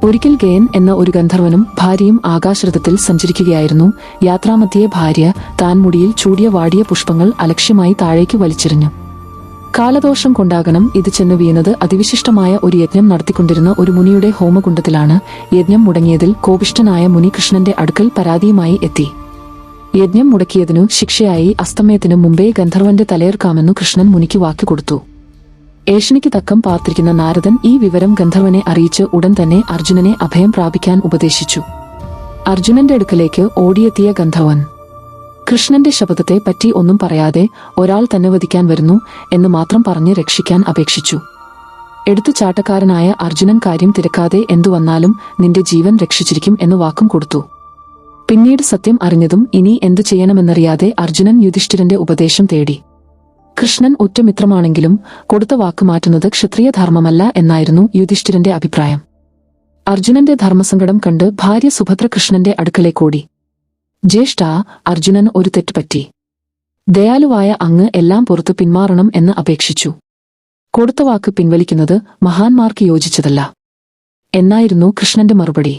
ഒരിക്കൽ ഗയൻ എന്ന ഒരു ഗന്ധർവനും ഭാര്യയും ആകാശരഥത്തിൽ സഞ്ചരിക്കുകയായിരുന്നു. യാത്രാമധ്യേ ഭാര്യ താൻ മുടിയിൽ ചൂടിയ വാടിയ പുഷ്പങ്ങൾ അലക്ഷ്യമായി താഴേക്ക് വലിച്ചെറിഞ്ഞു. കാലദോഷം കൊണ്ടാകണം ഇത് ചെന്നു വീണത്. അതിവിശിഷ്ടമായ ഒരു യജ്ഞം നടത്തിക്കൊണ്ടിരുന്ന ഒരു മുനിയുടെ ഹോമകുണ്ഡത്തിലാണ്. യജ്ഞം മുടങ്ങിയതിൽ കോപിഷ്ഠനായ മുനി കൃഷ്ണന്റെ അടുക്കൽ പരാതിയുമായി എത്തി. യജ്ഞം മുടക്കിയതിനു ശിക്ഷയായി അസ്തമയത്തിനു മുമ്പേ ഗന്ധർവന്റെ തലയേർക്കാമെന്നു കൃഷ്ണൻ മുനിക്ക് വാക്കുകൊടുത്തു. ഏഷണിക്ക് തക്കം പാർത്തിരിക്കുന്ന നാരദൻ ഈ വിവരം ഗന്ധർവനെ അറിയിച്ച് ഉടൻ തന്നെ അർജുനനെ അഭയം പ്രാപിക്കാൻ ഉപദേശിച്ചു. അർജുനന്റെ അടുക്കലേക്ക് ഓടിയെത്തിയ ഗന്ധർവൻ കൃഷ്ണന്റെ ശബ്ദത്തെ പറ്റി ഒന്നും പറയാതെ ഒരാൾ തന്നെ വധിക്കാൻ വരുന്നു എന്ന് മാത്രം പറഞ്ഞ് രക്ഷിക്കാൻ അപേക്ഷിച്ചു. എടുത്തുചാട്ടക്കാരനായ അർജുനൻ കാര്യം തിരക്കാതെ എന്തു വന്നാലും നിന്റെ ജീവൻ രക്ഷിച്ചിരിക്കും എന്ന് വാക്കും കൊടുത്തു. പിന്നീട് സത്യം അറിഞ്ഞതും ഇനി എന്തു ചെയ്യണമെന്നറിയാതെ അർജുനൻ യുധിഷ്ഠിരന്റെ ഉപദേശം തേടി. കൃഷ്ണൻ ഉറ്റമിത്രമാണെങ്കിലും കൊടുത്ത വാക്ക് മാറ്റുന്നത് ക്ഷത്രിയ ധർമ്മമല്ല എന്നായിരുന്നു യുധിഷ്ഠിരന്റെ അഭിപ്രായം. അർജുനന്റെ ധർമ്മസങ്കടം കണ്ട് ഭാര്യ സുഭദ്ര കൃഷ്ണന്റെ അടുക്കലേക്കോടി. ജ്യേഷ്ഠാ, അർജുനൻ ഒരു തെറ്റുപറ്റി. ദയാലുവായ അങ്ങ് എല്ലാം പുറത്തു പിന്മാറണം എന്ന് അപേക്ഷിച്ചു. കൊടുത്ത വാക്ക് പിൻവലിക്കുന്നത് മഹാന്മാർക്ക് യോജിച്ചതല്ല എന്നായിരുന്നു കൃഷ്ണന്റെ മറുപടി.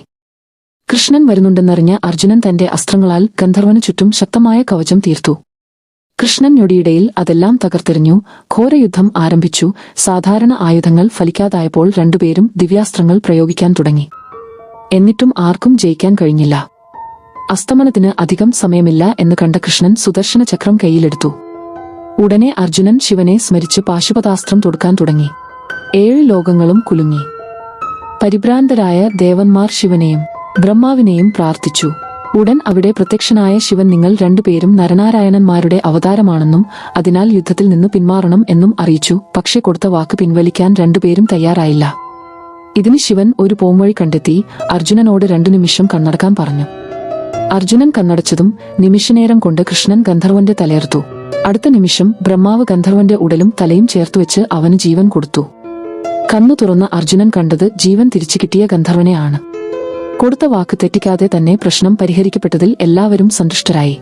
കൃഷ്ണൻ വരുന്നുണ്ടെന്നറിഞ്ഞ അർജുനൻ തന്റെ അസ്ത്രങ്ങളാൽ ഗന്ധർവനു ചുറ്റും ശക്തമായ കവചം തീർത്തു. കൃഷ്ണൻ ഞൊടിയിടയിൽ അതെല്ലാം തകർത്തെറിഞ്ഞു. ഘോരയുദ്ധം ആരംഭിച്ചു. സാധാരണ ആയുധങ്ങൾ ഫലിക്കാതായപ്പോൾ രണ്ടുപേരും ദിവ്യാസ്ത്രങ്ങൾ പ്രയോഗിക്കാൻ തുടങ്ങി. എന്നിട്ടും ആർക്കും ജയിക്കാൻ കഴിഞ്ഞില്ല. അസ്തമനത്തിന് അധികം സമയമില്ല എന്ന് കണ്ട കൃഷ്ണൻ സുദർശന ചക്രം കൈയിലെടുത്തു. ഉടനെ അർജുനൻ ശിവനെ സ്മരിച്ച് പാശുപതാസ്ത്രം തൊടുക്കാൻ തുടങ്ങി. 7 ലോകങ്ങളും കുലുങ്ങി. പരിഭ്രാന്തരായ ദേവന്മാർ ശിവനെയും ബ്രഹ്മാവിനെയും പ്രാർത്ഥിച്ചു. ഉടൻ അവിടെ പ്രത്യക്ഷനായ ശിവൻ നിങ്ങൾ രണ്ടുപേരും നരനാരായണന്മാരുടെ അവതാരമാണെന്നും അതിനാൽ യുദ്ധത്തിൽ നിന്ന് പിന്മാറണം എന്നും അറിയിച്ചു. പക്ഷേ കൊടുത്ത വാക്ക് പിൻവലിക്കാൻ രണ്ടുപേരും തയ്യാറായില്ല. ഇതിന് ശിവൻ ഒരു പോംവഴി കണ്ടെത്തി. അർജുനനോട് 2 നിമിഷം കണ്ണടക്കാൻ പറഞ്ഞു. അർജുനൻ കണ്ണടച്ചതും നിമിഷനേരം കൊണ്ട് കൃഷ്ണൻ ഗന്ധർവന്റെ തലയർത്തു. അടുത്ത നിമിഷം ബ്രഹ്മാവ് ഗന്ധർവന്റെ ഉടലും തലയും ചേർത്തുവെച്ച് അവന് ജീവൻ കൊടുത്തു. കണ്ണു തുറന്ന അർജുനൻ കണ്ടത് ജീവൻ തിരിച്ചു കിട്ടിയ ഗന്ധർവനെയാണ്. കൊടുത്ത വാക്ക് തെറ്റിക്കാതെ തന്നെ പ്രശ്നം പരിഹരിക്കപ്പെട്ടതിൽ എല്ലാവരും സന്തുഷ്ടരായി.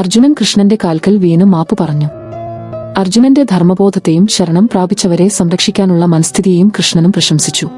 അർജുനൻ കൃഷ്ണന്റെ കാൽക്കൽ വീണ് മാപ്പ് പറഞ്ഞു. അർജുനന്റെ ധർമ്മബോധത്തെയും ശരണം പ്രാപിച്ചവരെ സംരക്ഷിക്കാനുള്ള മനസ്ഥിതിയെയും കൃഷ്ണനും പ്രശംസിച്ചു.